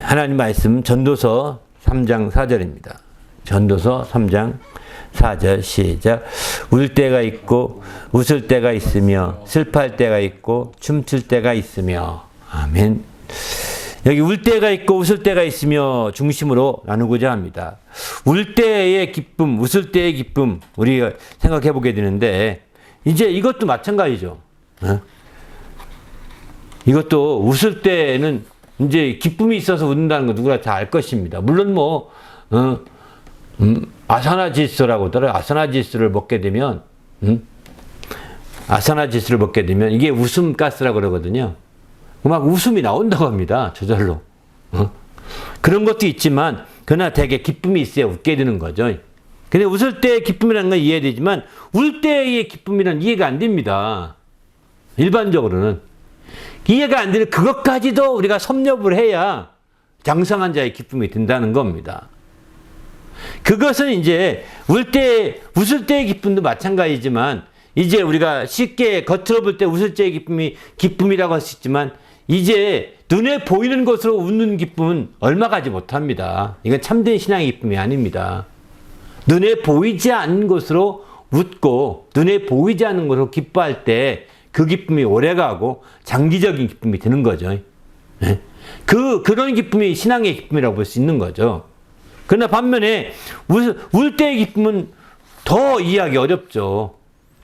하나님 말씀 전도서 3장 4절입니다. 전도서 3장 4절 시작. 울 때가 있고 웃을 때가 있으며 슬퍼할 때가 있고 춤출 때가 있으며. 아멘. 여기 울 때가 있고 웃을 때가 있으며 중심으로 나누고자 합니다. 울 때의 기쁨, 웃을 때의 기쁨 우리가 생각해 보게 되는데 이제 이것도 마찬가지죠. 이것도 웃을 때는 이제 기쁨이 있어서 웃는다는 거 누구나 다 알 것입니다. 물론 뭐 아사나지수라고 하더라고요. 아사나지수를 먹게 되면 아사나지수를 먹게 되면 이게 웃음가스라고 그러거든요. 막 웃음이 나온다고 합니다. 저절로. 그런 것도 있지만 그러나 되게 기쁨이 있어야 웃게 되는 거죠. 근데 웃을 때의 기쁨이라는 건 이해되지만 울 때의 기쁨이란 이해가 안 됩니다. 일반적으로는. 이해가 안 되는 그것까지도 우리가 섭렵을 해야 장성한 자의 기쁨이 된다는 겁니다. 그것은 이제 웃을 때의 기쁨도 마찬가지지만 이제 우리가 쉽게 겉으로 볼 때 웃을 때의 기쁨이 기쁨이라고 할 수 있지만 이제 눈에 보이는 것으로 웃는 기쁨은 얼마 가지 못합니다. 이건 참된 신앙의 기쁨이 아닙니다. 눈에 보이지 않는 것으로 웃고 눈에 보이지 않는 것으로 기뻐할 때 그 기쁨이 오래가고 장기적인 기쁨이 되는 거죠. 네? 그런 기쁨이 신앙의 기쁨이라고 볼 수 있는 거죠. 그러나 반면에 울 때의 기쁨은 더 이해하기 어렵죠.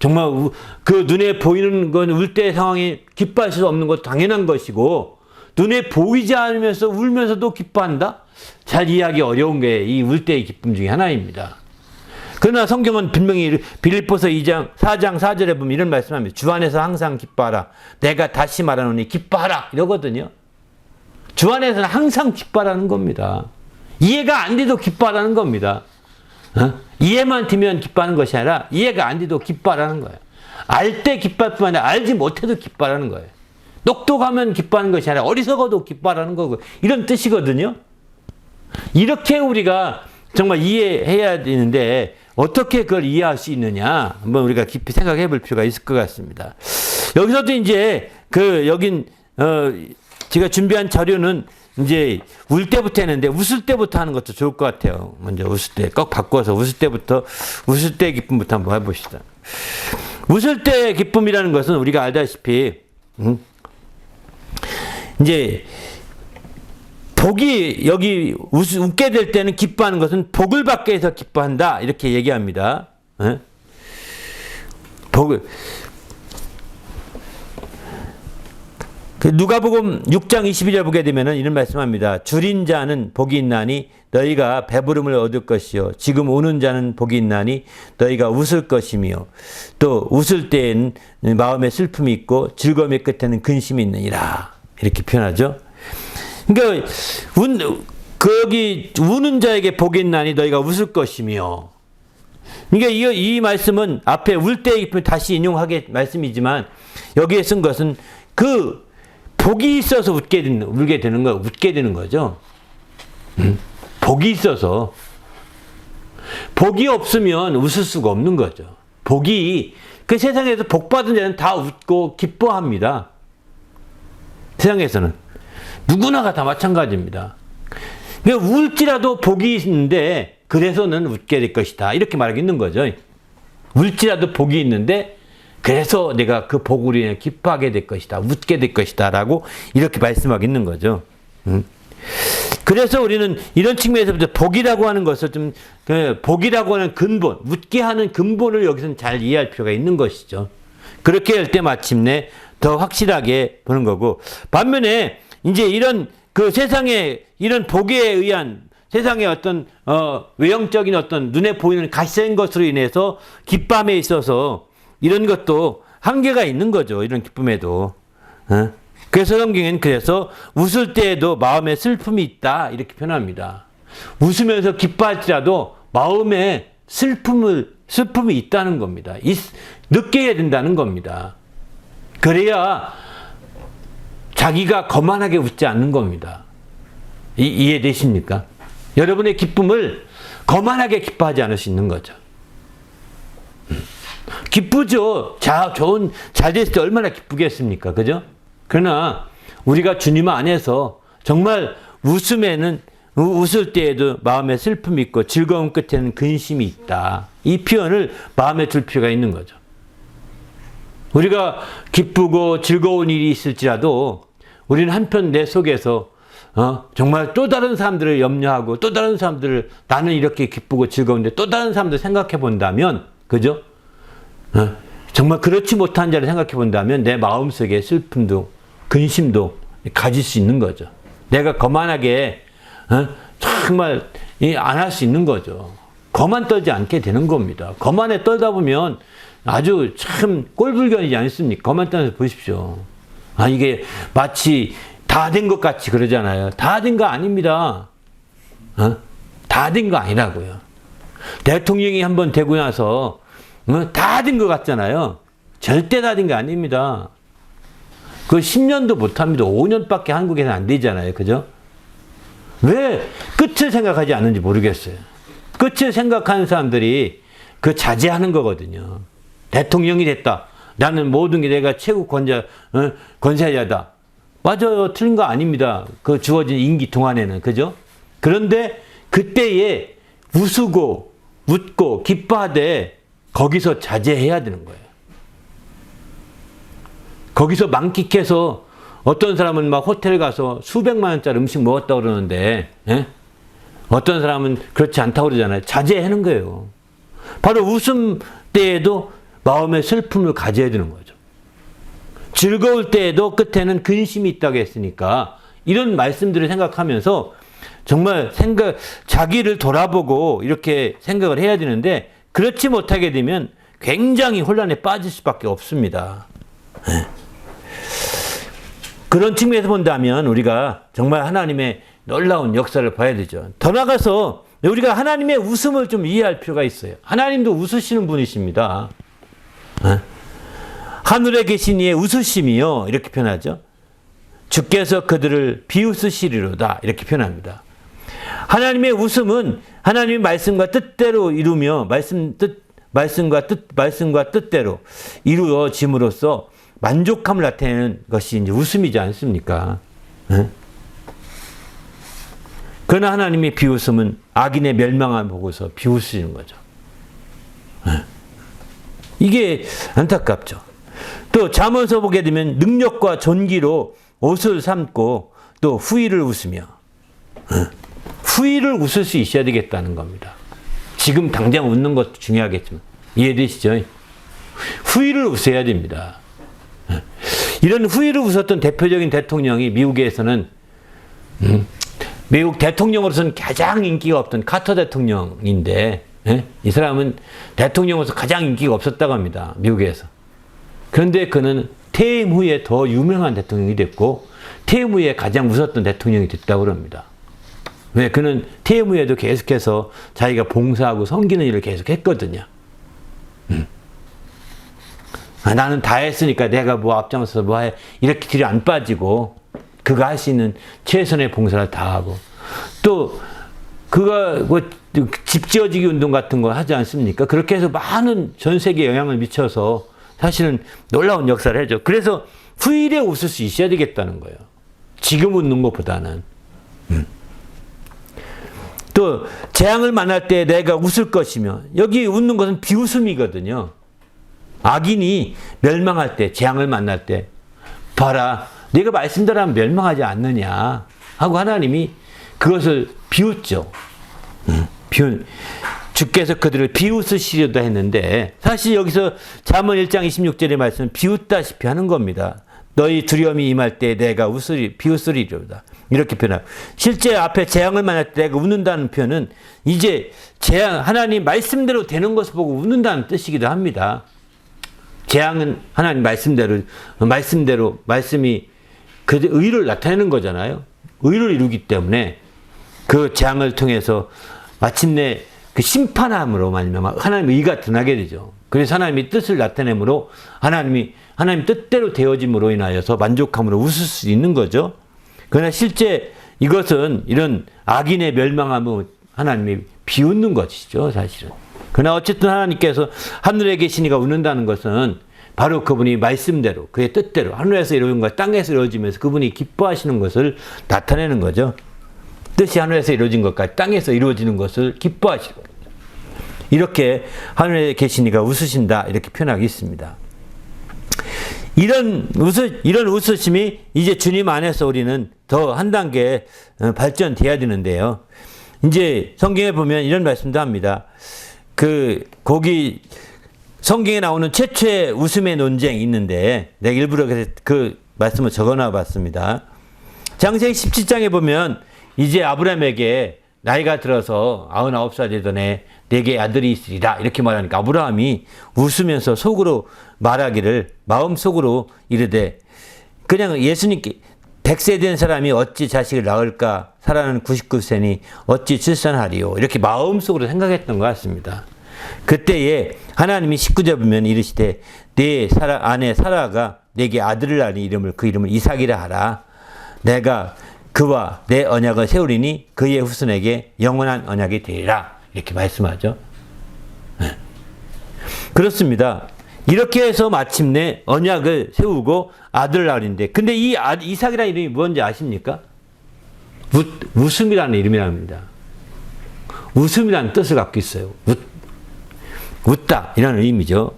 정말 그 눈에 보이는 건 울 때의 상황이 기뻐할 수 없는 것도 당연한 것이고 눈에 보이지 않으면서 울면서도 기뻐한다? 잘 이해하기 어려운 게 이 울 때의 기쁨 중에 하나입니다. 그러나 성경은 분명히 빌립보서 4장 4절에 보면 이런 말씀합니다. 주 안에서 항상 기뻐하라. 내가 다시 말하노니 기뻐하라. 이러거든요. 주 안에서는 항상 기뻐하라는 겁니다. 이해가 안 돼도 기뻐하라는 겁니다. 이해만 되면 기뻐하는 것이 아니라 이해가 안 돼도 기뻐하라는 거예요. 알 때 기뻐할 뿐만 아니라 알지 못해도 기뻐하라는 거예요. 똑똑하면 기뻐하는 것이 아니라 어리석어도 기뻐하라는 거고 이런 뜻이거든요. 이렇게 우리가 정말 이해해야 되는데 어떻게 그걸 이해할 수 있느냐 한번 우리가 깊이 생각해 볼 필요가 있을 것 같습니다. 여기서도 이제 제가 준비한 자료는 이제 울 때부터 했는데 웃을 때부터 하는 것도 좋을 것 같아요. 먼저 웃을 때 꼭 바꿔서 웃을 때 기쁨부터 한번 해봅시다. 웃을 때 기쁨이라는 것은 우리가 알다시피 이제 복이 여기 웃게 될 때는 기뻐하는 것은 복을 받게 해서 기뻐한다 이렇게 얘기합니다. 복을 누가복음 6장 22절 보게 되면 이런 말씀합니다. 줄인 자는 복이 있나니 너희가 배부름을 얻을 것이요 지금 우는 자는 복이 있나니 너희가 웃을 것이며 또 웃을 때에는 마음에 슬픔이 있고 즐거움의 끝에는 근심이 있느니라 이렇게 표현하죠. 그러니까 거기 우는 자에게 복이 있나니 너희가 웃을 것이며 그러니까 이 말씀은 앞에 울 때의 기쁨을 다시 인용하게 말씀이지만 여기에 쓴 것은 그 복이 있어서 웃게 되는 거죠. 복이 있어서. 복이 없으면 웃을 수가 없는 거죠. 그 세상에서 복 받은 자는 다 웃고 기뻐합니다. 세상에서는. 누구나가 다 마찬가지입니다. 그러니까 울지라도 복이 있는데 그래서는 웃게 될 것이다. 이렇게 말하고 있는 거죠. 울지라도 복이 있는데 그래서 내가 그 복으로 인해 기뻐하게 될 것이다. 웃게 될 것이다. 라고 이렇게 말씀하고 있는 거죠. 그래서 우리는 이런 측면에서부터 복이라고 하는 것을 복이라고 하는 근본, 웃게 하는 근본을 여기서는 잘 이해할 필요가 있는 것이죠. 그렇게 할 때 마침내 더 확실하게 보는 거고 반면에 이제 이런 세상에 이런 복에 의한 세상의 어떤 외형적인 어떤 눈에 보이는 가시적인 것으로 인해서 기쁨에 있어서 이런 것도 한계가 있는 거죠. 이런 기쁨에도. 그래서 성경은 그래서 웃을 때에도 마음에 슬픔이 있다 이렇게 표현합니다. 웃으면서 기뻐할지라도 마음에 슬픔이 있다는 겁니다. 느껴야 된다는 겁니다. 그래야 자기가 거만하게 웃지 않는 겁니다. 이해되십니까? 여러분의 기쁨을 거만하게 기뻐하지 않을 수 있는 거죠. 기쁘죠. 잘 됐을 때 얼마나 기쁘겠습니까? 그죠? 그러나 우리가 주님 안에서 정말 웃음에는 웃을 때에도 마음에 슬픔이 있고 즐거움 끝에는 근심이 있다. 이 표현을 마음에 둘 필요가 있는 거죠. 우리가 기쁘고 즐거운 일이 있을지라도 우리는 한편 내 속에서 정말 또 다른 사람들을 염려하고 또 다른 사람들을 나는 이렇게 기쁘고 즐거운데 또 다른 사람들 생각해 본다면 그죠? 정말 그렇지 못한 자를 생각해 본다면 내 마음속에 슬픔도 근심도 가질 수 있는 거죠. 내가 거만하게 정말 안 할 수 있는 거죠. 거만 떨지 않게 되는 겁니다. 거만에 떨다 보면 아주 참 꼴불견이지 않습니까? 거만 떨면서 보십시오. 이게 마치 다 된 것 같이 그러잖아요. 다 된 거 아닙니다. 다 된 거 아니라고요. 대통령이 한번 되고 나서 다 된 것 같잖아요. 절대 다 된 거 아닙니다. 그 10년도 못 합니다. 5년밖에 한국에서 안 되잖아요. 그죠? 왜 끝을 생각하지 않는지 모르겠어요. 끝을 생각하는 사람들이 그 자제하는 거거든요. 대통령이 됐다. 나는 모든 게 내가 최고 권세자다. 맞아요. 틀린 거 아닙니다. 그 주어진 임기 동안에는. 그죠? 그런데 그때에 웃고 웃고 기뻐하되 거기서 자제해야 되는 거예요. 거기서 만끽해서 어떤 사람은 막 호텔 가서 수백만 원짜리 음식 먹었다고 그러는데 어떤 사람은 그렇지 않다고 그러잖아요. 자제하는 거예요. 바로 웃음 때에도 마음의 슬픔을 가져야 되는 거죠. 즐거울 때에도 끝에는 근심이 있다고 했으니까 이런 말씀들을 생각하면서 정말 자기를 돌아보고 이렇게 생각을 해야 되는데 그렇지 못하게 되면 굉장히 혼란에 빠질 수밖에 없습니다. 그런 측면에서 본다면 우리가 정말 하나님의 놀라운 역사를 봐야 되죠. 더 나아가서 우리가 하나님의 웃음을 좀 이해할 필요가 있어요. 하나님도 웃으시는 분이십니다. 하늘에 계신 이의 웃으심이요 이렇게 표현하죠. 주께서 그들을 비웃으시리로다 이렇게 표현합니다. 하나님의 웃음은 하나님의 말씀과 뜻대로 이루며 말씀과 뜻대로 이루어짐으로써 만족함을 나타내는 것이 이제 웃음이지 않습니까? 그러나 하나님의 비웃음은 악인의 멸망을 보고서 비웃으시는 거죠. 이게 안타깝죠. 또 잠언서 보게 되면 능력과 존귀로 옷을 삼고 또 후일을 웃으며 후일을 웃을 수 있어야 되겠다는 겁니다. 지금 당장 웃는 것도 중요하겠지만 이해되시죠? 후일을 웃어야 됩니다. 이런 후일을 웃었던 대표적인 대통령이 미국에서는 미국 대통령으로서는 가장 인기가 없던 카터 대통령인데 이 사람은 대통령으로서 가장 인기가 없었다고 합니다. 미국에서. 그런데 그는 퇴임 후에 더 유명한 대통령이 됐고 퇴임 후에 가장 웃었던 대통령이 됐다고 합니다. 왜? 그는 퇴임 후에도 계속해서 자기가 봉사하고 섬기는 일을 계속 했거든요. 나는 다 했으니까 내가 뭐 앞장서서 뭐 해. 이렇게 뒤로 안 빠지고 그가 할 수 있는 최선의 봉사를 다 하고 또 그가 뭐 집 지어지기 운동 같은 거 하지 않습니까? 그렇게 해서 많은 전 세계에 영향을 미쳐서 사실은 놀라운 역사를 해줘. 그래서 후일에 웃을 수 있어야 되겠다는 거예요. 지금 웃는 것보다는. 또 재앙을 만날 때 내가 웃을 것이며 여기 웃는 것은 비웃음이거든요. 악인이 멸망할 때 재앙을 만날 때 봐라 네가 말씀대로 하면 멸망하지 않느냐 하고 하나님이 그것을 비웃죠. 주께서 그들을 비웃으시려다 했는데 사실 여기서 잠언 1장 26절의 말씀은 비웃다시피 하는 겁니다. 너희 두려움이 임할 때 내가 비웃으리로다. 이렇게 표현하고 실제 앞에 재앙을 만날 때 내가 웃는다는 표현은 이제 재앙 하나님 말씀대로 되는 것을 보고 웃는다는 뜻이기도 합니다. 재앙은 하나님 말씀대로 말씀이 그 의를 나타내는 거잖아요. 의를 이루기 때문에 그 재앙을 통해서 마침내 그 심판함으로 말미암아 하나님 의가 드러나게 되죠. 그래서 하나님의 뜻을 나타내므로 하나님 뜻대로 되어짐으로 인하여서 만족함으로 웃을 수 있는 거죠. 그러나 실제 이것은 이런 악인의 멸망함은 하나님이 비웃는 것이죠, 사실은. 그러나 어쨌든 하나님께서 하늘에 계신 이가 웃는다는 것은 바로 그분이 말씀대로 그의 뜻대로 하늘에서 이루어진 것 땅에서 이루어지면서 그분이 기뻐하시는 것을 나타내는 거죠. 뜻이 하늘에서 이루어진 것까지 땅에서 이루어지는 것을 기뻐하시고 이렇게 하늘에 계시니까 웃으신다 이렇게 표현하고 있습니다. 이런 웃으심이 이제 주님 안에서 우리는 더 한 단계 발전돼야 되는데요. 이제 성경에 보면 이런 말씀도 합니다. 거기 성경에 나오는 최초의 웃음의 논쟁이 있는데 내가 일부러 그 말씀을 적어놔 봤습니다. 장세기 17장에 보면 이제 아브라함에게 나이가 들어서 99살 되던 해 내게 아들이 있으리라 이렇게 말하니까 아브라함이 웃으면서 속으로 말하기를 마음속으로 이르되 그냥 예수님께 100세 된 사람이 어찌 자식을 낳을까 사라는 99세니 어찌 출산하리요 이렇게 마음속으로 생각했던 것 같습니다. 그때에 하나님이 19절 보면 이르시되 내 아내 사라가 내게 아들을 낳으니 그 이름을 이삭이라 하라. 내가 그와 내 언약을 세우리니 그의 후손에게 영원한 언약이 되리라. 이렇게 말씀하죠. 네. 그렇습니다. 이렇게 해서 마침내 언약을 세우고 아들을 낳으는데 근데 이 이삭이라는 이름이 뭔지 아십니까? 웃음이라는 이름이랍니다. 웃음이라는 뜻을 갖고 있어요. 웃다 이라는 의미죠.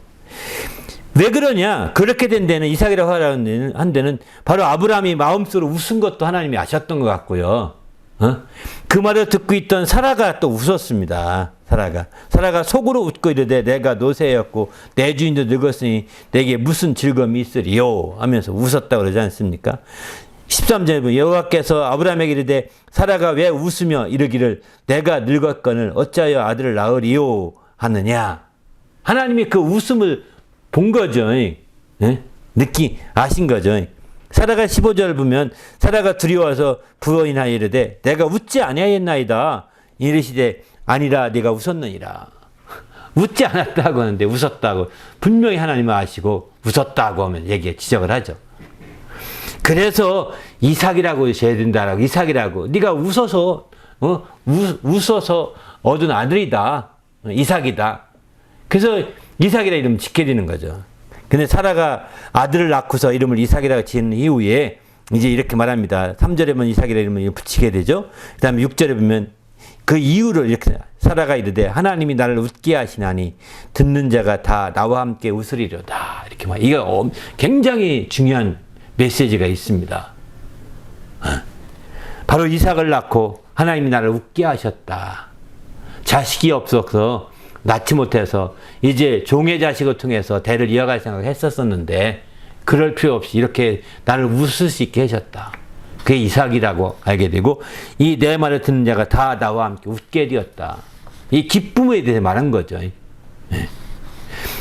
왜 그러냐? 그렇게 된 데는 이삭이라고 한 데는 바로 아브라함이 마음속으로 웃은 것도 하나님이 아셨던 것 같고요. 그 말을 듣고 있던 사라가 또 웃었습니다. 사라가 속으로 웃고 이르되 내가 노새였고 내 주인도 늙었으니 내게 무슨 즐거움이 있으리요 하면서 웃었다고 그러지 않습니까? 13절에 보면 여호와께서 아브라함에게 이르되 사라가 왜 웃으며 이르기를 내가 늙었거늘 어찌하여 아들을 낳으리요 하느냐. 하나님이 그 웃음을 본 거죠. 예? 아신 거죠. 사라가 15절 보면 사라가 두려워서 부어인하여 이르되 내가 웃지 아니하였나이다. 이르시되 아니라 네가 웃었느니라. 웃지 않았다고 하는데 웃었다고 분명히 하나님은 아시고 웃었다고 하면 지적을 하죠. 그래서 이삭이라고 하셔야 된다라고 이삭이라고 네가 웃어서 얻은 아들이다. 이삭이다. 그래서 이삭이라 이름을 짓게 되는 거죠. 근데 사라가 아들을 낳고서 이름을 이삭이라고 지은 이후에 이제 이렇게 말합니다. 3절에 보면 이삭이라 이름을 붙이게 되죠. 그 다음에 6절에 보면 그 이유를 이렇게 사라가 이르되 하나님이 나를 웃게 하시나니 듣는 자가 다 나와 함께 웃으리로다. 이렇게 말. 이거 굉장히 중요한 메시지가 있습니다. 바로 이삭을 낳고 하나님이 나를 웃게 하셨다. 자식이 없어서 낳지 못해서 이제 종의 자식을 통해서 대를 이어갈 생각을 했었는데 그럴 필요 없이 이렇게 나를 웃을 수 있게 하셨다. 그게 이삭이라고 알게 되고 이 내 말을 듣는 자가 다 나와 함께 웃게 되었다. 이 기쁨에 대해서 말한 거죠.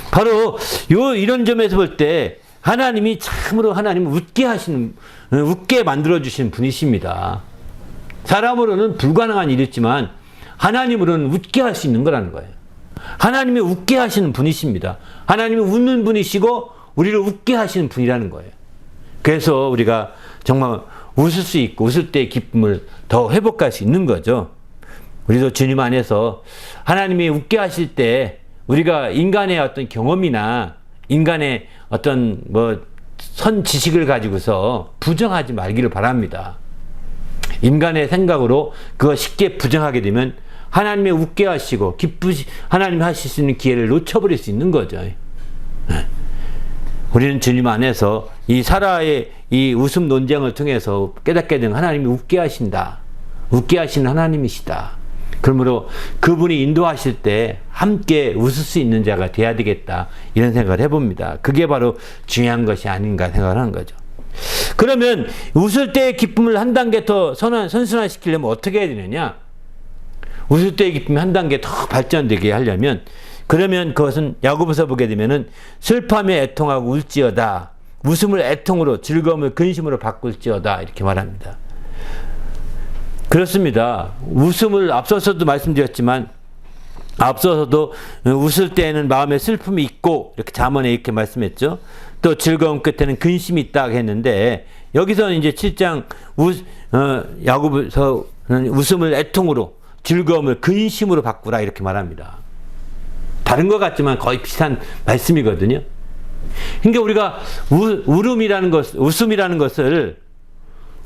바로 이런 점에서 볼 때 하나님이 참으로 하나님을 웃게 만들어주시는 분이십니다. 사람으로는 불가능한 일이지만 하나님으로는 웃게 할 수 있는 거라는 거예요. 하나님이 웃게 하시는 분이십니다. 하나님이 웃는 분이시고 우리를 웃게 하시는 분이라는 거예요. 그래서 우리가 정말 웃을 수 있고 웃을 때의 기쁨을 더 회복할 수 있는 거죠. 우리도 주님 안에서 하나님이 웃게 하실 때 우리가 인간의 어떤 경험이나 인간의 어떤 선 지식을 가지고서 부정하지 말기를 바랍니다. 인간의 생각으로 그거 쉽게 부정하게 되면 하나님의 웃게 하시고 하나님이 하실 수 있는 기회를 놓쳐버릴 수 있는 거죠. 우리는 주님 안에서 이 사라의 이 웃음 논쟁을 통해서 깨닫게 된 하나님이 웃게 하신다. 웃게 하시는 하나님이시다. 그러므로 그분이 인도하실 때 함께 웃을 수 있는 자가 돼야 되겠다. 이런 생각을 해봅니다. 그게 바로 중요한 것이 아닌가 생각을 하는 거죠. 그러면 웃을 때의 기쁨을 한 단계 더 선순환시키려면 어떻게 해야 되느냐? 웃을 때의 기쁨이 한 단계 더 발전되게 하려면 그러면 그것은 야고보서 보게 되면은 슬퍼하며 애통하고 울지어다. 웃음을 애통으로 즐거움을 근심으로 바꿀지어다. 이렇게 말합니다. 그렇습니다. 웃음을 앞서서도 말씀드렸지만 앞서서도 웃을 때에는 마음에 슬픔이 있고 이렇게 잠언에 이렇게 말씀했죠. 또 즐거움 끝에는 근심이 있다 했는데 여기서는 이제 7장 야고보서는 웃음을 애통으로 즐거움을 근심으로 바꾸라 이렇게 말합니다. 다른 것 같지만 거의 비슷한 말씀이거든요. 그러니까 우리가 웃음이라는 것을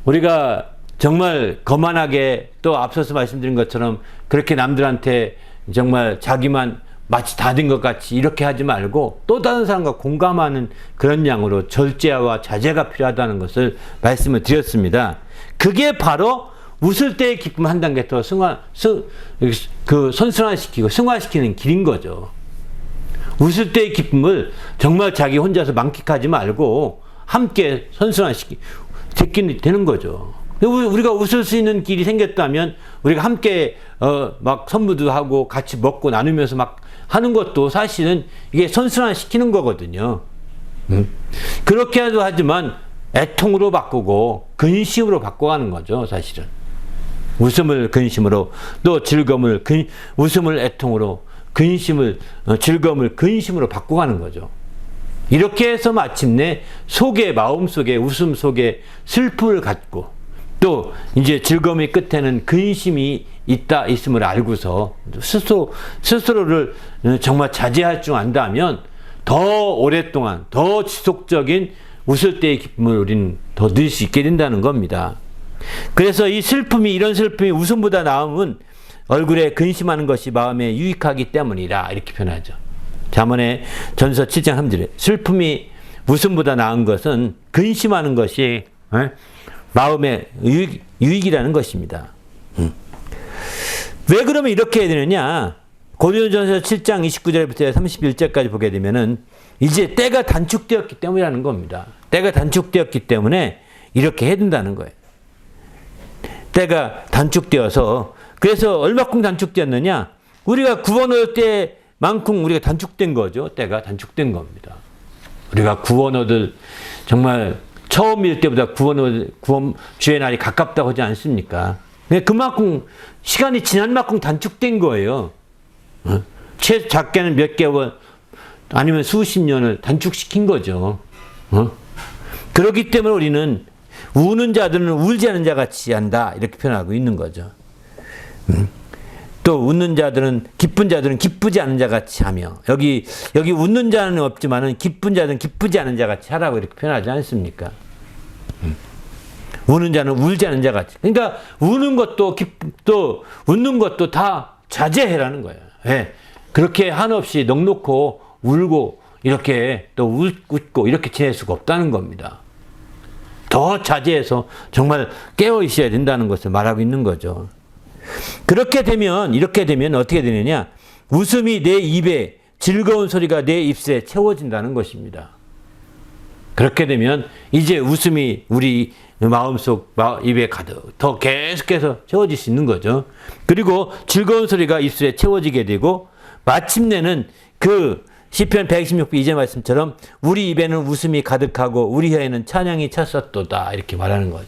우리가 정말 거만하게 또 앞서서 말씀드린 것처럼 그렇게 남들한테 정말 자기만 마치 다 된 것 같이 이렇게 하지 말고 또 다른 사람과 공감하는 그런 양으로 절제와 자제가 필요하다는 것을 말씀을 드렸습니다. 그게 바로 웃을 때의 기쁨 한 단계 더 선순환시키고 승화시키는 길인 거죠. 웃을 때의 기쁨을 정말 자기 혼자서 만끽하지 말고 함께 되는 거죠. 우리가 웃을 수 있는 길이 생겼다면 우리가 함께 막 선물도 하고 같이 먹고 나누면서 막 하는 것도 사실은 이게 선순환시키는 거거든요. 그렇게도 하지만 애통으로 바꾸고 근심으로 바꿔가는 거죠, 사실은. 웃음을 근심으로, 또 즐거움을 웃음을 애통으로, 즐거움을 근심으로 바꿔가는 거죠. 이렇게 해서 마침내 마음 속에, 웃음 속에 슬픔을 갖고, 또 이제 즐거움의 끝에는 근심이 있음을 알고서 스스로를 정말 자제할 줄 안다면 더 오랫동안, 더 지속적인 웃을 때의 기쁨을 우리는 더 누릴 수 있게 된다는 겁니다. 그래서 이런 슬픔이 웃음보다 나음은 얼굴에 근심하는 것이 마음에 유익하기 때문이라 이렇게 표현하죠. 잠언의 전서 7장 3절에 슬픔이 웃음보다 나은 것은 근심하는 것이 마음의 유익이라는 것입니다. 왜 그러면 이렇게 해야 되느냐? 고린도전서 7장 29절부터 31절까지 보게 되면은 이제 때가 단축되었기 때문이라는 겁니다. 때가 단축되었기 때문에 이렇게 해야 된다는 거예요. 때가 단축되어서, 그래서 얼마큼 단축되었느냐? 우리가 구원 얻을 때만큼 우리가 단축된 거죠. 때가 단축된 겁니다. 우리가 구원 얻을 정말 처음일 때보다 구원 주의 날이 가깝다고 하지 않습니까? 그만큼 시간이 지난 만큼 단축된 거예요. 작게는 몇 개월 아니면 수십 년을 단축시킨 거죠. 그렇기 때문에 우리는 우는 자들은 울지 않은 자 같이 한다 이렇게 표현하고 있는 거죠. 또 웃는 자들은 기쁜 자들은 기쁘지 않은 자 같이 하며, 여기 웃는 자는 없지만은 기쁜 자들은 기쁘지 않은 자 같이 하라고 이렇게 표현하지 않습니까? 우는 자는 울지 않은 자 같이. 그러니까 우는 것도 또 웃는 것도 다 자제해라는 거예요. 예. 그렇게 한없이 넉넉고 울고 이렇게 또 웃고 이렇게 지낼 수가 없다는 겁니다. 더 자제해서 정말 깨어 있어야 된다는 것을 말하고 있는 거죠. 이렇게 되면 어떻게 되느냐? 웃음이 내 입에, 즐거운 소리가 내 입술에 채워진다는 것입니다. 그렇게 되면 이제 웃음이 우리 마음속, 입에 가득 더 계속해서 채워질 수 있는 거죠. 그리고 즐거운 소리가 입술에 채워지게 되고, 마침내는 그 시편 116편 2절 말씀처럼 우리 입에는 웃음이 가득하고 우리 혀에는 찬양이 찼었도다 이렇게 말하는 거죠.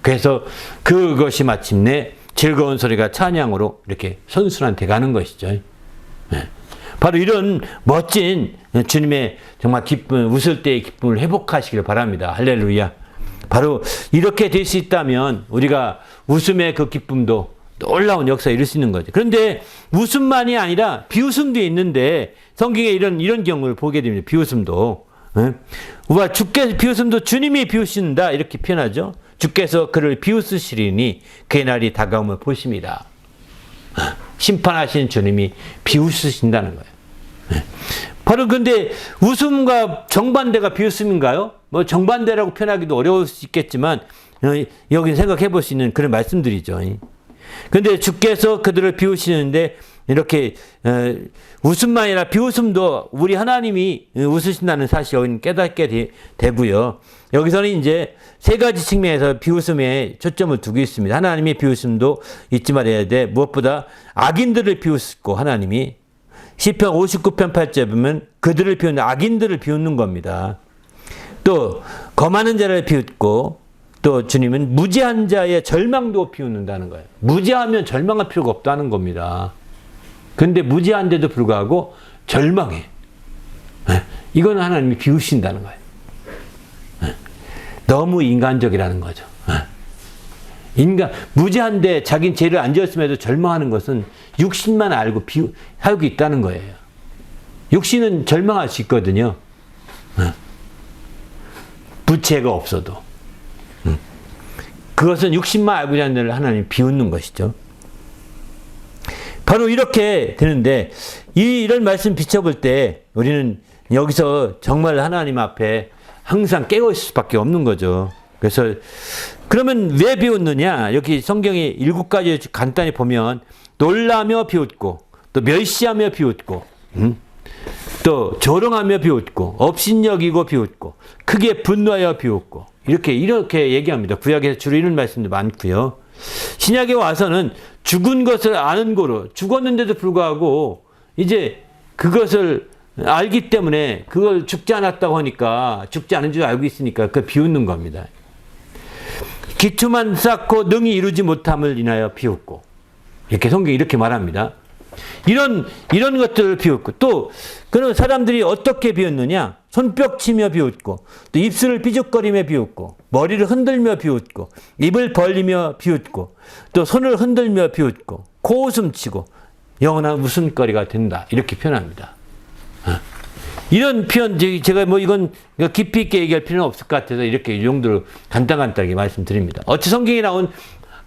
그래서 그것이 마침내 즐거운 소리가 찬양으로 이렇게 선순환 돼 가는 것이죠. 네. 바로 이런 멋진 주님의 정말 기쁨, 웃을 때의 기쁨을 회복하시길 바랍니다. 할렐루야. 바로 이렇게 될 수 있다면 우리가 웃음의 그 기쁨도 놀라운 역사에 이룰 수 있는 거죠. 그런데 웃음만이 아니라 비웃음도 있는데 성경에 이런 경우를 보게 됩니다. 비웃음도. 우와, 비웃음도 주님이 비우신다 이렇게 표현하죠. 주께서 그를 비웃으시리니 그의 날이 다가옴을 보십니다. 심판하시는 주님이 비웃으신다는 거예요. 바로 근데 웃음과 정반대가 비웃음인가요? 뭐 정반대라고 표현하기도 어려울 수 있겠지만 여기 생각해 볼 수 있는 그런 말씀들이죠. 근데 주께서 그들을 비우시는데 이렇게 웃음만 아니라 비웃음도 우리 하나님이 웃으신다는 사실 여기는 깨닫게 되고요. 여기서는 이제 세 가지 측면에서 비웃음에 초점을 두고 있습니다. 하나님의 비웃음도 잊지 말아야 돼. 무엇보다 악인들을 비웃고 하나님이 시편 59편 8절 보면 그들을 비웃는 악인들을 비웃는 겁니다. 또 거만한 자를 비웃고 또 주님은 무지한 자의 절망도 비웃는다는 거예요. 무지하면 절망할 필요가 없다는 겁니다. 근데 무지한데도 불구하고 절망해. 이건 하나님이 비우신다는 거예요. 너무 인간적이라는 거죠. 무지한데 자기는 죄를 안 지었음에도 절망하는 것은 육신만 알고 하고 있다는 거예요. 육신은 절망할 수 있거든요. 부채가 없어도. 그것은 육신만 알고자 하는 일을 하나님 비웃는 것이죠. 바로 이렇게 되는데 이런 말씀 비춰볼 때 우리는 여기서 정말 하나님 앞에 항상 깨어 있을 수밖에 없는 거죠. 그래서 그러면 왜 비웃느냐? 여기 성경이 7가지 간단히 보면 놀라며 비웃고 또 멸시하며 비웃고 또 조롱하며 비웃고 업신여기고 비웃고 크게 분노하여 비웃고 이렇게 얘기합니다. 구약에서 주로 이런 말씀도 많고요. 신약에 와서는 죽은 것을 아는 고로 죽었는데도 불구하고 이제 그것을 알기 때문에 그걸 죽지 않았다고 하니까 죽지 않은 줄 알고 있으니까 그걸 비웃는 겁니다. 기초만 쌓고 능히 이루지 못함을 인하여 비웃고 이렇게 성경이 이렇게 말합니다. 이런 것들을 비웃고 또 그런 사람들이 어떻게 비웃느냐? 손뼉 치며 비웃고 또 입술을 삐죽거리며 비웃고 머리를 흔들며 비웃고 입을 벌리며 비웃고 또 손을 흔들며 비웃고 코웃음 치고 영원한 웃음거리가 된다. 이렇게 표현합니다. 이런 표현, 제가 뭐 이건 깊이 있게 얘기할 필요는 없을 것 같아서 이렇게 이 정도로 간단하게 말씀드립니다. 어찌 성경에 나온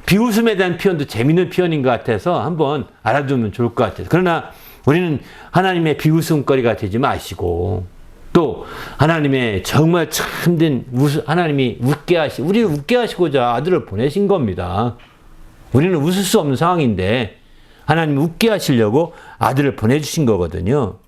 비웃음에 대한 표현도 재밌는 표현인 것 같아서 한번 알아두면 좋을 것 같아요. 그러나 우리는 하나님의 비웃음거리가 되지 마시고 또 하나님의 정말 참된 하나님이 우리를 웃게 하시고자 아들을 보내신 겁니다. 우리는 웃을 수 없는 상황인데 하나님이 웃게 하시려고 아들을 보내주신 거거든요.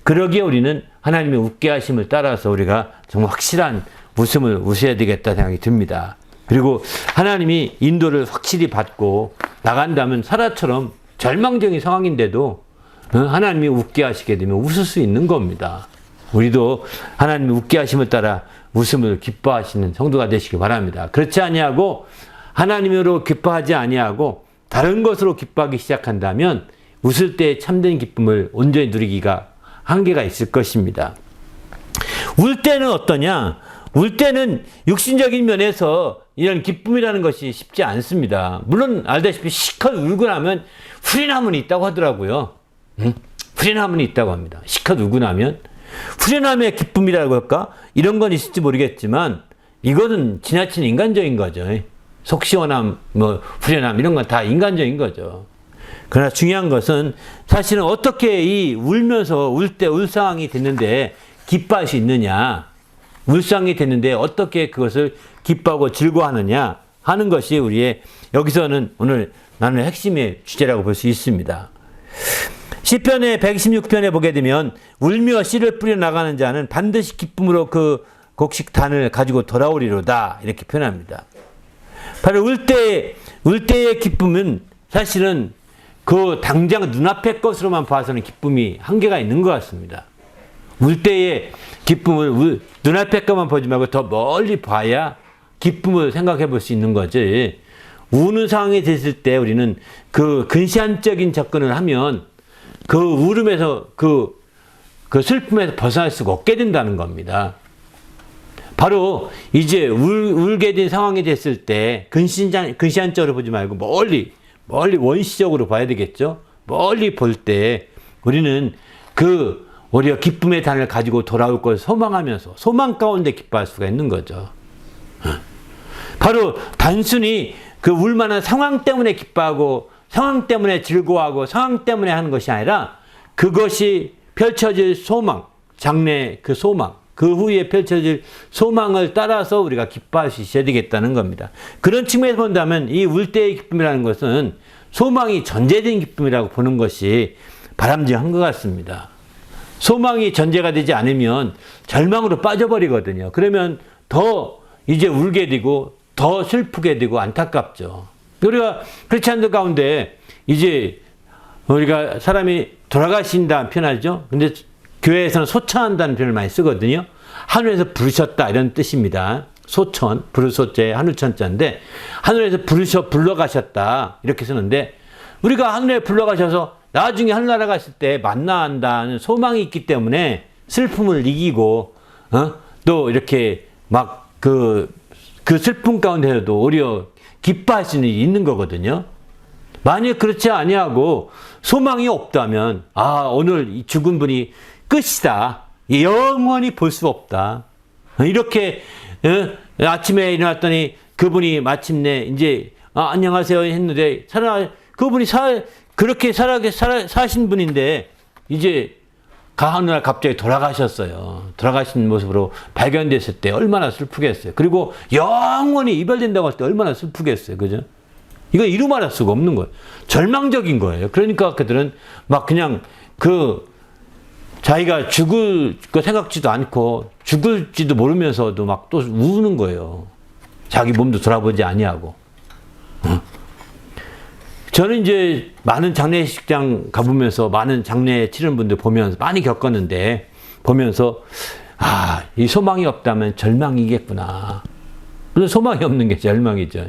그러기에 우리는 하나님의 웃게 하심을 따라서 우리가 정말 확실한 웃음을 웃어야 되겠다 생각이 듭니다. 그리고 하나님이 인도를 확실히 받고 나간다면 사라처럼 절망적인 상황인데도 하나님이 웃게 하시게 되면 웃을 수 있는 겁니다. 우리도 하나님이 웃게 하심을 따라 웃음을 기뻐하시는 성도가 되시기 바랍니다. 그렇지 아니하고 하나님으로 기뻐하지 아니하고 다른 것으로 기뻐하기 시작한다면 웃을 때 참된 기쁨을 온전히 누리기가 한계가 있을 것입니다. 울 때는 어떠냐? 울 때는 육신적인 면에서 이런 기쁨이라는 것이 쉽지 않습니다. 물론 알다시피 시컷 울고 나면 후련함은 있다고 하더라고요. 후련함은 있다고 합니다. 시컷 울고 나면 후련함의 기쁨이라고 할까? 이런 건 있을지 모르겠지만 이거는 지나친 인간적인 거죠. 속 시원함, 후련함 이런 건 다 인간적인 거죠. 그러나 중요한 것은 사실은 어떻게 이 울면서 울 상황이 됐는데 기뻐할 수 있느냐, 울 상황이 됐는데 어떻게 그것을 기뻐하고 즐거워하느냐 하는 것이 우리의 여기서는 오늘 나눌 핵심의 주제라고 볼 수 있습니다. 시편의 116편에 보게 되면 울며 씨를 뿌려 나가는 자는 반드시 기쁨으로 그 곡식단을 가지고 돌아오리로다 이렇게 표현합니다. 바로 울 때의 기쁨은 사실은 그 당장 눈앞의 것으로만 봐서는 기쁨이 한계가 있는 것 같습니다. 울 때의 기쁨을 눈앞의 것만 보지 말고 더 멀리 봐야 기쁨을 생각해 볼 수 있는 거지. 우는 상황이 됐을 때 우리는 그 근시안적인 접근을 하면 그 울음에서 그 슬픔에서 벗어날 수가 없게 된다는 겁니다. 바로 이제 울게 된 상황이 됐을 때 근시안적으로 보지 말고 멀리 원시적으로 봐야 되겠죠. 멀리 볼 때 우리는 우리가 기쁨의 단을 가지고 돌아올 것을 소망하면서 소망 가운데 기뻐할 수가 있는 거죠. 바로 단순히 그 울만한 상황 때문에 기뻐하고 상황 때문에 즐거워하고 상황 때문에 하는 것이 아니라 그것이 펼쳐질 소망, 장래 그 소망, 그 후에 펼쳐질 소망을 따라서 우리가 기뻐할 수 있어야 되겠다는 겁니다. 그런 측면에서 본다면 이 울 때의 기쁨이라는 것은 소망이 전제된 기쁨이라고 보는 것이 바람직한 것 같습니다. 소망이 전제가 되지 않으면 절망으로 빠져버리거든요. 그러면 더 이제 울게 되고 더 슬프게 되고 안타깝죠. 우리가 크리스찬들 가운데 이제 우리가 사람이 돌아가신다는 표현하죠. 근데 교회에서는 소천한다는 표현을 많이 쓰거든요. 하늘에서 부르셨다 이런 뜻입니다. 소천, 부르소자에 하늘천자인데 하늘에서 불러가셨다 이렇게 쓰는데 우리가 하늘에 불러가셔서 나중에 하늘나라 갔을 때 만나한다는 소망이 있기 때문에 슬픔을 이기고 또 이렇게 막 그 슬픔 가운데서도 오히려 기뻐할 수는 있는 거거든요. 만약 그렇지 아니하고 소망이 없다면 오늘 이 죽은 분이 끝이다. 영원히 볼 수 없다. 이렇게 아침에 일어났더니 그분이 마침내 이제 안녕하세요 했는데 그분이 그렇게 사신 분인데 이제 어느 날 갑자기 돌아가셨어요. 돌아가신 모습으로 발견됐을 때 얼마나 슬프겠어요. 그리고 영원히 이별된다고 할 때 얼마나 슬프겠어요. 그죠? 이거 이루 말할 수가 없는 거예요. 절망적인 거예요. 그러니까 그들은 막 그냥 자기가 죽을 거 생각지도 않고 죽을지도 모르면서도 막 또 우는 거예요. 자기 몸도 돌아보지 아니하고. 저는 이제 많은 장례식장 가보면서 많은 장례 치르는 분들 보면서 많이 겪었는데 보면서 이 소망이 없다면 절망이겠구나. 물론 소망이 없는 게 절망이죠.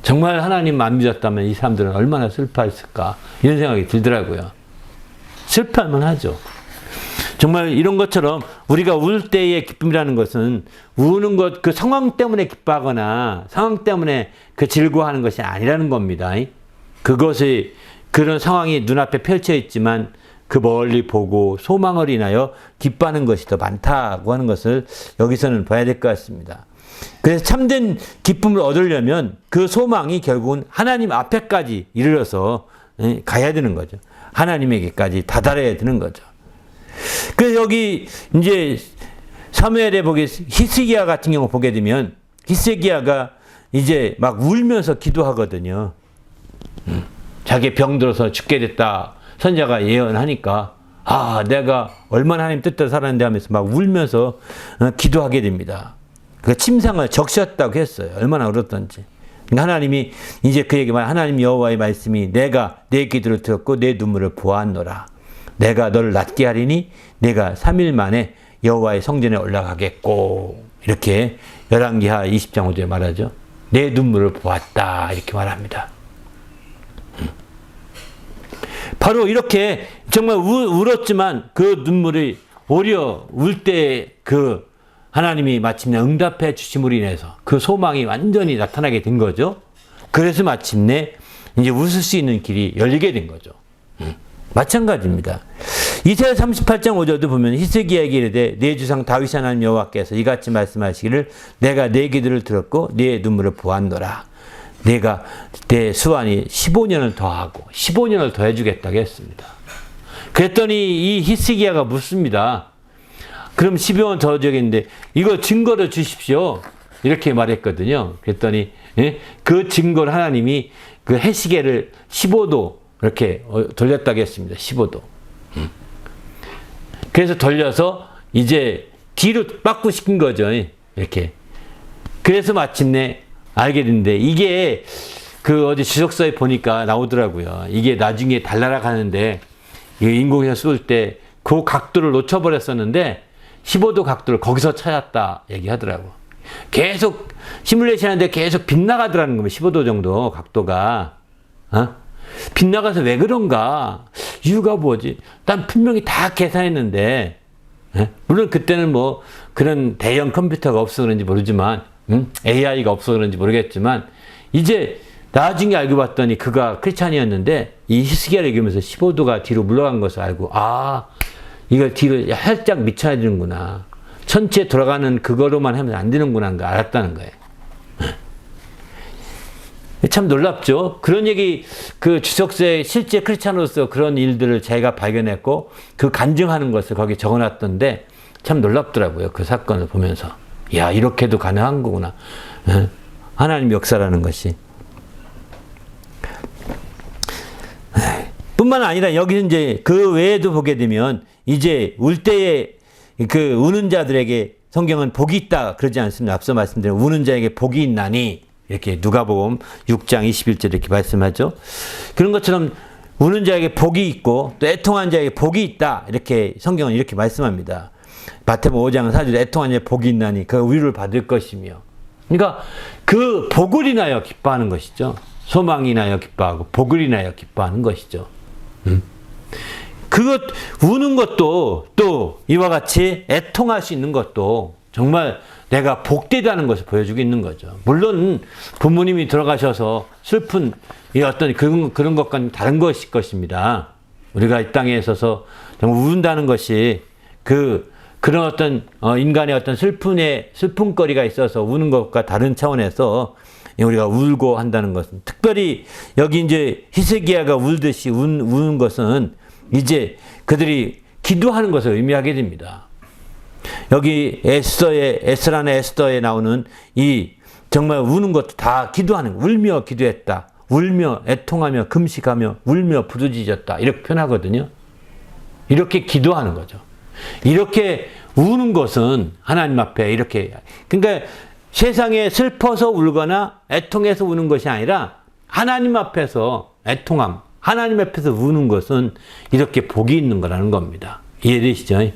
정말 하나님 안 믿었다면 이 사람들은 얼마나 슬퍼했을까 이런 생각이 들더라고요. 슬퍼할만 하죠. 정말 이런 것처럼 우리가 울 때의 기쁨이라는 것은 우는 것, 그 상황 때문에 기뻐하거나 상황 때문에 즐거워하는 것이 아니라는 겁니다. 그것이 그런 상황이 눈앞에 펼쳐 있지만 그 멀리 보고 소망을 인하여 기뻐하는 것이 더 많다고 하는 것을 여기서는 봐야 될 것 같습니다. 그래서 참된 기쁨을 얻으려면 그 소망이 결국은 하나님 앞에까지 이르러서 가야 되는 거죠. 하나님에게까지 다다라야 되는 거죠. 그래서 여기 이제 사무엘에 히스기야 같은 경우 보게 되면 히스기야가 이제 막 울면서 기도하거든요. 자기 병들어서 죽게 됐다. 선자가 예언하니까 내가 얼마나 하나님 뜻대로 살았는데 하면서 막 울면서 기도하게 됩니다. 그 침상을 적셨다고 했어요. 얼마나 울었던지. 하나님이 이제 그에게 하나님 여호와의 말씀이 내가 내 기도를 들었고 내 눈물을 보았노라. 내가 너를 낫게 하리니 내가 3일 만에 여호와의 성전에 올라가겠고 이렇게 열왕기하 20장 5절에 말하죠. 내 눈물을 보았다 이렇게 말합니다. 바로 이렇게 정말 울었지만 그 눈물이 오히려 울 때 하나님이 마침내 응답해 주심으로 인해서 그 소망이 완전히 나타나게 된 거죠. 그래서 마침내 이제 웃을 수 있는 길이 열리게 된 거죠. 마찬가지입니다. 이사야 38장 5절도 보면 히스기야에게 이르되 내 주상 다윗 하나님 여호와께서 이같이 말씀하시기를 내가 내 기도를 들었고 내 눈물을 보았노라. 내가 내 수완이 15년을 더하고 15년을 더해주겠다고 했습니다. 그랬더니 이 히스기야가 묻습니다. 그럼 12년 더 주겠는데 이거 증거를 주십시오. 이렇게 말했거든요. 그랬더니 그 증거를 하나님이 그 해시계를 15도 이렇게 돌렸다고 했습니다. 15도. 그래서 돌려서 이제 뒤로 바꾸시킨 거죠. 이렇게. 그래서 마침내 알게 됐는데 이게 어디 주석서에 보니까 나오더라고요. 이게 나중에 달나라 가는데 인공위성 쏠 때 그 각도를 놓쳐버렸었는데 15도 각도를 거기서 찾았다 얘기하더라고. 계속 시뮬레이션 하는데 계속 빗나가더라는 겁니다. 15도 정도 각도가. 빗나가서 왜 그런가? 이유가 뭐지? 난 분명히 다 계산했는데, 물론 그때는 뭐 그런 대형 컴퓨터가 없어서 그런지 모르지만, AI가 없어서 그런지 모르겠지만, 이제 나중에 알고 봤더니 그가 크리스찬이었는데, 이 히스기야를 읽으면서 15도가 뒤로 물러간 것을 알고, 이걸 뒤로 살짝 미쳐야 되는구나. 전체 돌아가는 그거로만 하면 안 되는구나. 알았다는 거예요. 참 놀랍죠? 그런 얘기, 주석서에 실제 크리스찬으로서 그런 일들을 자기가 발견했고, 간증하는 것을 거기 적어놨던데, 참 놀랍더라고요. 그 사건을 보면서. 야, 이렇게도 가능한 거구나. 하나님 역사라는 것이. 뿐만 아니라 여기 이제 그 외에도 보게 되면, 이제 울 때에 우는 자들에게 성경은 복이 있다 그러지 않습니다. 앞서 말씀드린 우는 자에게 복이 있나니 이렇게 누가복음 6장 21절 이렇게 말씀하죠. 그런 것처럼 우는 자에게 복이 있고 또 애통한 자에게 복이 있다 이렇게 성경은 이렇게 말씀합니다. 마태복음 5장 4절에 애통한 자에게 복이 있나니 그 위로를 받을 것이며. 그러니까 그 복을 인하여 기뻐하는 것이죠. 소망이 인하여 기뻐하고 복을 인하여 기뻐하는 것이죠. 그것 우는 것도 또 이와 같이 애통할 수 있는 것도 정말 내가 복되다는 것을 보여주고 있는 거죠. 물론 부모님이 돌아가셔서 슬픈 어떤 그런 것과는 다른 것일 것입니다. 우리가 이 땅에 있어서 정말 운다는 것이 그런 어떤 인간의 어떤 슬픔거리가 있어서 우는 것과 다른 차원에서 우리가 울고 한다는 것은, 특별히 여기 이제 히스기야가 울듯이 우는 것은 이제 그들이 기도하는 것을 의미하게 됩니다. 여기 에스라나 에스더에 나오는 이 정말 우는 것도 다 기도하는, 울며 기도했다, 울며 애통하며 금식하며 울며 부르짖었다, 이렇게 표현하거든요. 이렇게 기도하는 거죠. 이렇게 우는 것은 하나님 앞에 이렇게, 그러니까 세상에 슬퍼서 울거나 애통해서 우는 것이 아니라 하나님 앞에서 애통함, 하나님 앞에서 우는 것은 이렇게 복이 있는 거라는 겁니다. 이해되시죠?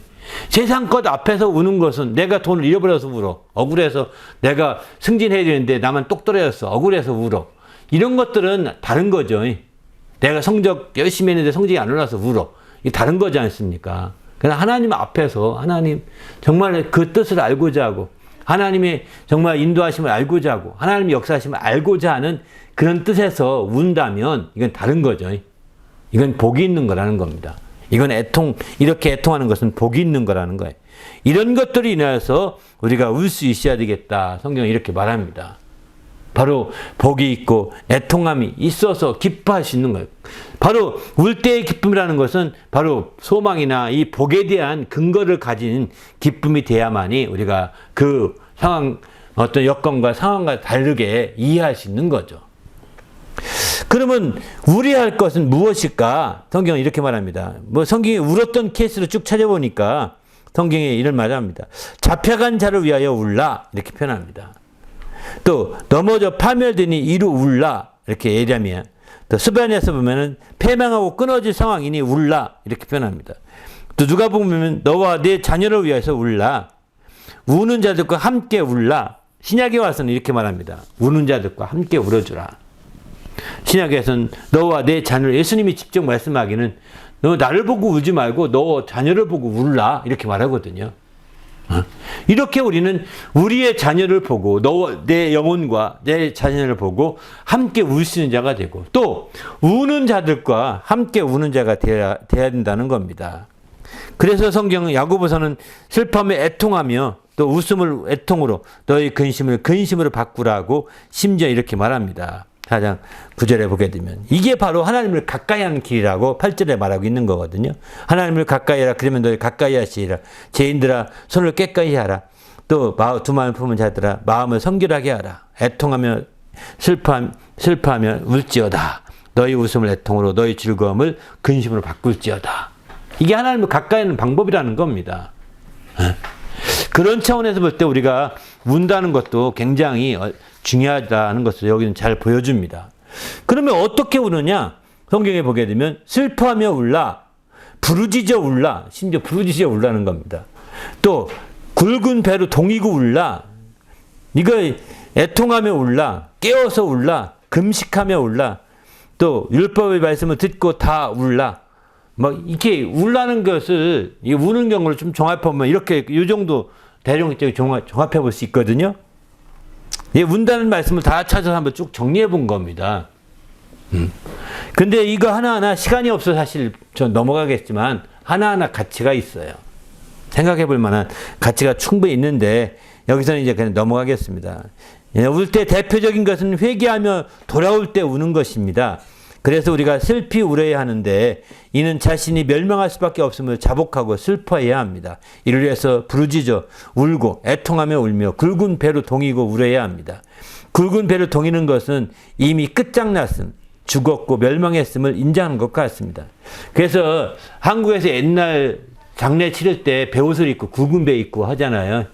세상 것 앞에서 우는 것은, 내가 돈을 잃어버려서 울어, 억울해서 내가 승진해야 되는데 나만 똑 떨어졌어, 억울해서 울어, 이런 것들은 다른 거죠. 내가 성적 열심히 했는데 성적이 안 올라서 울어, 이게 다른 거지 않습니까? 그러나 하나님 앞에서, 하나님 정말 그 뜻을 알고자 하고, 하나님의 정말 인도하심을 알고자 하고, 하나님의 역사하심을 알고자 하는 그런 뜻에서 운다면 이건 다른 거죠. 이건 복이 있는 거라는 겁니다. 이건 이렇게 애통하는 것은 복이 있는 거라는 거예요. 이런 것들이 인하여서 우리가 울 수 있어야 되겠다. 성경은 이렇게 말합니다. 바로 복이 있고 애통함이 있어서 기뻐할 수 있는 거예요. 바로 울 때의 기쁨이라는 것은 바로 소망이나 이 복에 대한 근거를 가진 기쁨이 돼야만이 우리가 그 상황, 어떤 여건과 상황과 다르게 이해할 수 있는 거죠. 그러면 울어야 할 것은 무엇일까? 성경은 이렇게 말합니다. 성경이 울었던 케이스를 쭉 찾아보니까 성경에 이런 말을 합니다. 잡혀간 자를 위하여 울라, 이렇게 표현합니다. 또 넘어져 파멸되니 이루 울라, 이렇게 예리하면, 또 스바냐에서 보면은 패망하고 끊어질 상황이니 울라, 이렇게 표현합니다. 또 누가 보면 너와 내 자녀를 위해서 울라, 우는 자들과 함께 울라. 신약에 와서는 이렇게 말합니다. 우는 자들과 함께 울어주라. 신약에서는 너와 내 자녀를, 예수님이 직접 말씀하기는 너 나를 보고 울지 말고 너 자녀를 보고 울라, 이렇게 말하거든요. 이렇게 우리는 우리의 자녀를 보고, 내 영혼과 내 자녀를 보고 함께 울 수 있는 자가 되고, 또 우는 자들과 함께 우는 자가 돼야 된다는 겁니다. 그래서 성경은 야고보서는 슬픔에 애통하며 또 웃음을 애통으로 너희 근심으로 바꾸라고 심지어 이렇게 말합니다. 4장 9절에 보게 되면 이게 바로 하나님을 가까이 하는 길이라고 8절에 말하고 있는 거거든요. 하나님을 가까이 하라, 그러면 너희 가까이 하시리라. 죄인들아 손을 깨끗이 하라. 또 두 마음을 품은 자들아 마음을 성결하게 하라. 애통하며 슬퍼하며 울지어다. 너희 웃음을 애통으로 너희 즐거움을 근심으로 바꿀지어다. 이게 하나님을 가까이 하는 방법이라는 겁니다. 그런 차원에서 볼 때 우리가 운다는 것도 굉장히 중요하다는 것을 여기는 잘 보여줍니다. 그러면 어떻게 우느냐? 성경에 보게 되면 슬퍼하며 울라, 부르짖어 울라, 심지어 부르짖어 울라는 겁니다. 또 굵은 배로 동이고 울라, 이거 애통하며 울라, 깨어서 울라, 금식하며 울라, 또 율법의 말씀을 듣고 다 울라. 이렇게 울라는 것을, 이 우는 경우를 좀 종합하면 이렇게 이 정도 대략적으로 종합해 볼 수 있거든요. 운다는 말씀을 다 찾아서 한번 쭉 정리해 본 겁니다. 근데 이거 하나하나 시간이 없어서 사실 저 넘어가겠지만 하나하나 가치가 있어요. 생각해 볼 만한 가치가 충분히 있는데 여기서는 이제 그냥 넘어가겠습니다. 울 때 대표적인 것은 회개하며 돌아올 때 우는 것입니다. 그래서 우리가 슬피 울어야 하는데 이는 자신이 멸망할 수밖에 없음을 자복하고 슬퍼해야 합니다. 이를 위해서 부르짖어 울고 애통하며 울며 굵은 배로 동이고 울어야 합니다. 굵은 배로 동이는 것은 이미 끝장났음, 죽었고 멸망했음을 인정하는 것 같습니다. 그래서 한국에서 옛날 장례 치를 때 배옷을 입고 굵은 배 입고 하잖아요.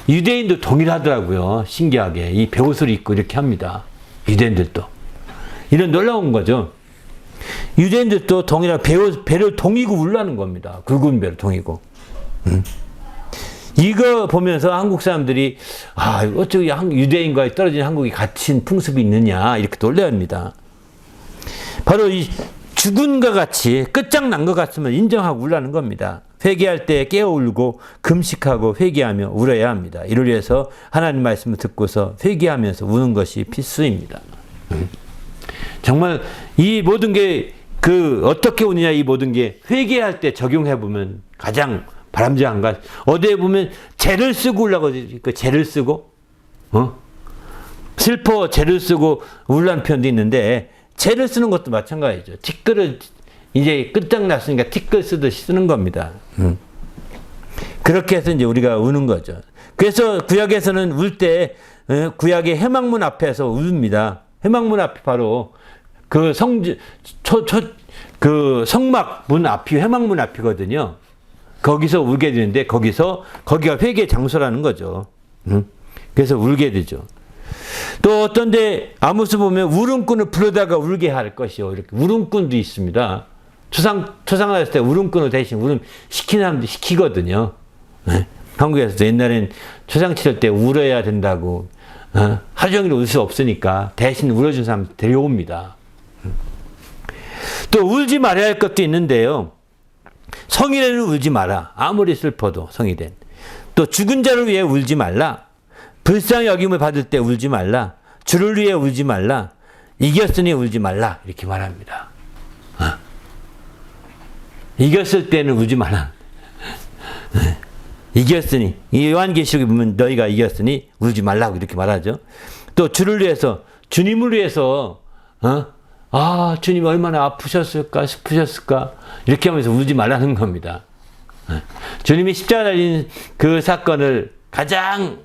유대인도 동일하더라고요. 신기하게 이 배옷을 입고 이렇게 합니다. 유대인들도. 이런 놀라운 거죠. 유대인들도 동일하게 배를 동이고 울라는 겁니다. 굵은 배를 동이고. 이거 보면서 한국 사람들이 어쩌고 유대인과 떨어진 한국이 같은 풍습이 있느냐 이렇게 놀랍니다. 바로 이 죽은 것 같이 끝장난 것 같으면 인정하고 울라는 겁니다. 회개할 때 깨어 울고 금식하고 회개하며 울어야 합니다. 이를 위해서 하나님 말씀을 듣고서 회개하면서 우는 것이 필수입니다. 정말 이 모든 게 어떻게 우느냐, 이 모든 게 회개할 때 적용해 보면 가장 바람직한가? 어디에 보면 죄를 쓰고 울라고 그 죄를 쓰고 슬퍼 죄를 쓰고 울라는 표현도 있는데 죄를 쓰는 것도 마찬가지죠. 티끌을 이제 끝장났으니까 티끌 쓰듯이 쓰는 겁니다. 그렇게 해서 이제 우리가 우는 거죠. 그래서 구약에서는 울 때 구약의 회막문 앞에서 웁니다. 회막문 앞이 바로 그 그 성막 문 앞이 회막문 앞이거든요. 거기서 울게 되는데 거기가 회개의 장소라는 거죠. 그래서 울게 되죠. 또 어떤데 아모스 보면 울음꾼을 부르다가 울게 할 것이요. 이렇게 울음꾼도 있습니다. 초상화했을 때 울음꾼을 대신 울음 시키는 사람도 시키거든요. 네. 한국에서도 옛날엔 초상 치를 때 울어야 된다고 하루 종일 울 수 없으니까 대신 울어준 사람 데려옵니다. 또 울지 말아야 할 것도 있는데요. 성일에는 울지 마라. 아무리 슬퍼도 성일엔. 또 죽은 자를 위해 울지 말라. 불쌍히 여김을 받을 때 울지 말라. 주를 위해 울지 말라. 이겼으니 울지 말라. 이렇게 말합니다. 이겼을 때는 울지 말라. 이겼으니. 이 요한계시록에 보면 너희가 이겼으니 울지 말라고 이렇게 말하죠. 또 주를 위해서, 주님을 위해서 주님 얼마나 아프셨을까 싶으셨을까 이렇게 하면서 울지 말라는 겁니다. 주님이 십자가 달린 그 사건을 가장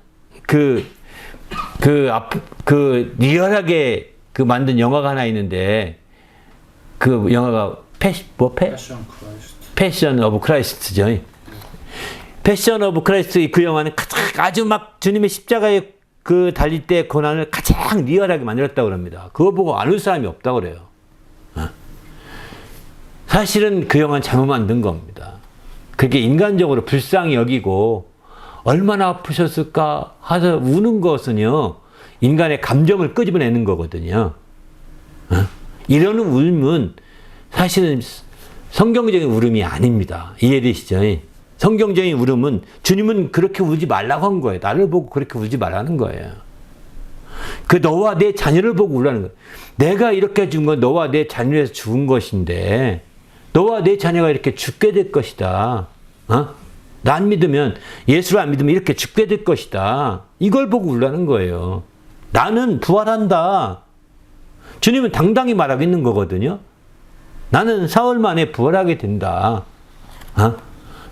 리얼하게 만든 영화가 하나 있는데 그 영화가 패션 오브 크라이스트죠. 패션 오브 크라이스트 그 영화는 아주 막 주님의 십자가에 달릴 때 고난을 가장 리얼하게 만들었다고 합니다. 그거 보고 안 울 사람이 없다고 그래요. 사실은 그 영화는 잘못 만든 겁니다. 그게 인간적으로 불쌍히 여기고 얼마나 아프셨을까 하서 우는 것은요, 인간의 감정을 끄집어내는 거거든요. 이런 울음은 사실은 성경적인 울음이 아닙니다. 이해되시죠? 성경적인 울음은 주님은 그렇게 울지 말라고 한 거예요. 나를 보고 그렇게 울지 말라는 거예요. 그 너와 내 자녀를 보고 울라는 거예요. 내가 이렇게 죽은 건 너와 내 자녀에서 죽은 것인데 너와 내 자녀가 이렇게 죽게 될 것이다. 나 안 믿으면, 예수를 안 믿으면 이렇게 죽게 될 것이다. 이걸 보고 울라는 거예요. 나는 부활한다. 주님은 당당히 말하고 있는 거거든요. 나는 사흘 만에 부활하게 된다.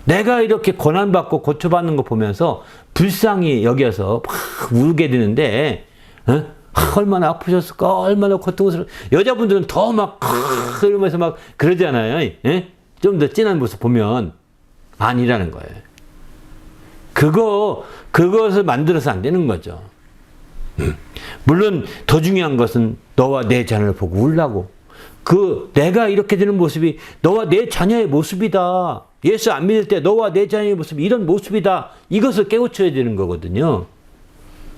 내가 이렇게 고난받고 고초받는 거 보면서 불쌍히 여겨서 막 울게 되는데, 얼마나 아프셨을까? 얼마나 고통스러워. 여자분들은 더 막, 이러면서 막 그러잖아요. 좀 더 진한 모습 보면 아니라는 거예요. 그것을 만들어서 안 되는 거죠. 물론 더 중요한 것은 너와 내 자녀를 보고 울라고. 내가 이렇게 되는 모습이 너와 내 자녀의 모습이다. 예수 안 믿을 때 너와 내 자녀의 모습이 이런 모습이다. 이것을 깨우쳐야 되는 거거든요.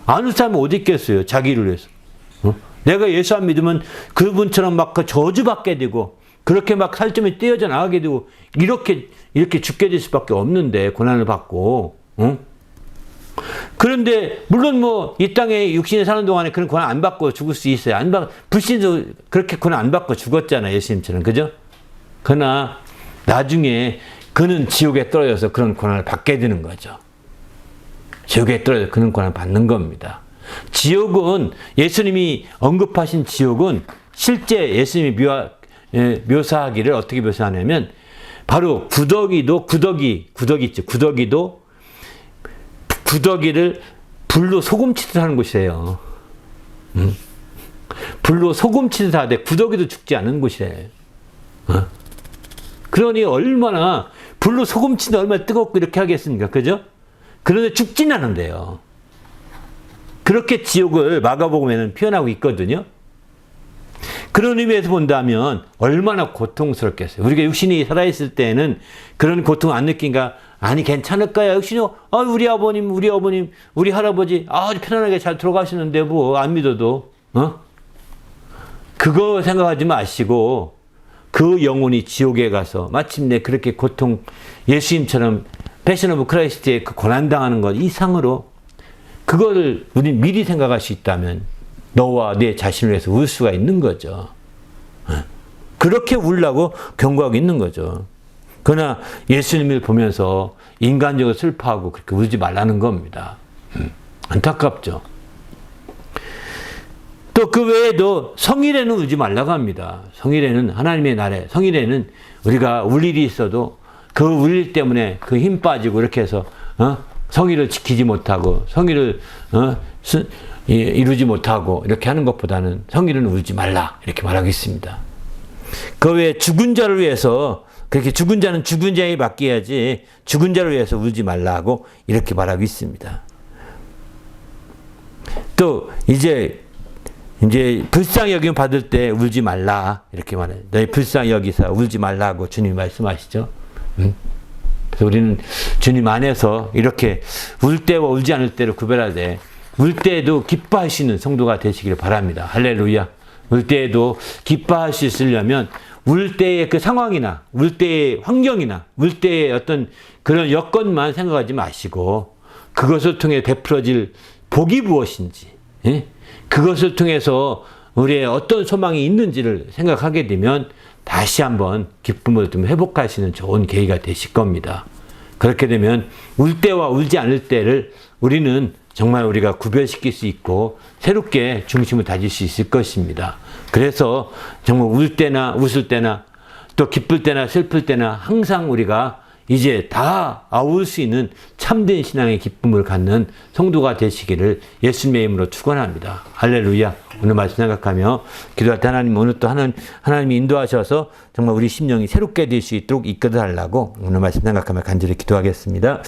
안 울 사람은 어디 있겠어요? 자기를 위해서. 내가 예수 안 믿으면 그분처럼 막 저주받게 되고, 그렇게 막 살점이 떼어져 나가게 되고, 이렇게 죽게 될 수밖에 없는데, 고난을 받고. 그런데, 물론 이 땅에 육신에 사는 동안에 그런 고난 안 받고 죽을 수 있어요. 불신도 그렇게 고난 안 받고 죽었잖아요. 예수님처럼. 그죠? 그러나, 나중에 그는 지옥에 떨어져서 그런 고난을 받게 되는 거죠. 지옥에 떨어져 그런 고난을 받는 겁니다. 지옥은, 예수님이 언급하신 지옥은 실제 예수님이 묘사하기를 어떻게 묘사하냐면, 바로 구더기도 구더기를 불로 소금치듯 하는 곳이에요. 불로 소금치듯 하되 구더기도 죽지 않는 곳이에요. 그러니 얼마나 불로 소금치듯 얼마나 뜨겁고 이렇게 하겠습니까? 그죠? 그런데 죽진 않은데요. 그렇게 지옥을 마가복음에는 표현하고 있거든요. 그런 의미에서 본다면 얼마나 고통스럽겠어요. 우리가 육신이 살아있을 때는 그런 고통 안 느낀가? 아니 괜찮을까요? 육신이 우리 아버님, 우리 할아버지 아주 편안하게 잘 들어가시는데 안 믿어도 그거 생각하지 마시고 그 영혼이 지옥에 가서 마침내 그렇게 고통, 예수님처럼 패션 오브 크라이스트에 그 고난당하는 것 이상으로 그거를 우리 미리 생각할 수 있다면 너와 내 자신을 위해서 울 수가 있는 거죠. 그렇게 울라고 경고하고 있는 거죠. 그러나 예수님을 보면서 인간적으로 슬퍼하고 그렇게 울지 말라는 겁니다. 안타깝죠. 또 그 외에도 성일에는 울지 말라고 합니다. 성일에는 하나님의 날에, 성일에는 우리가 울 일이 있어도 그 울 일 때문에 그 힘 빠지고 이렇게 해서 성일을 지키지 못하고 성일을 이루지 못하고 이렇게 하는 것보다는 성일은 울지 말라 이렇게 말하고 있습니다. 그 외에 죽은 자를 위해서 그렇게 죽은 자는 죽은 자에 맡겨야지 죽은 자를 위해서 울지 말라고 이렇게 말하고 있습니다. 또 이제 불쌍히 여김 받을 때 울지 말라 이렇게 말해요. 너희 불쌍히 여기사 울지 말라고 주님 말씀하시죠. 그래서 우리는 주님 안에서 이렇게 울 때와 울지 않을 때를 구별하되 울 때에도 기뻐하시는 성도가 되시기를 바랍니다. 할렐루야. 울 때에도 기뻐할 수 있으려면 울 때의 그 상황이나 울 때의 환경이나 울 때의 어떤 그런 여건만 생각하지 마시고 그것을 통해 베풀어질 복이 무엇인지 그것을 통해서 우리의 어떤 소망이 있는지를 생각하게 되면 다시 한번 기쁨을 좀 회복하시는 좋은 계기가 되실 겁니다. 그렇게 되면 울 때와 울지 않을 때를 우리는 정말 우리가 구별시킬 수 있고 새롭게 중심을 다질 수 있을 것입니다. 그래서 정말 울 때나 웃을 때나 또 기쁠 때나 슬플 때나 항상 우리가 이제 다 아울 수 있는 참된 신앙의 기쁨을 갖는 성도가 되시기를 예수님의 이름으로 축원합니다. 할렐루야. 오늘 말씀 생각하며 기도할 때 하나님 오늘 또 하나님이 인도하셔서 정말 우리 심령이 새롭게 될 수 있도록 이끌어 달라고 오늘 말씀 생각하며 간절히 기도하겠습니다.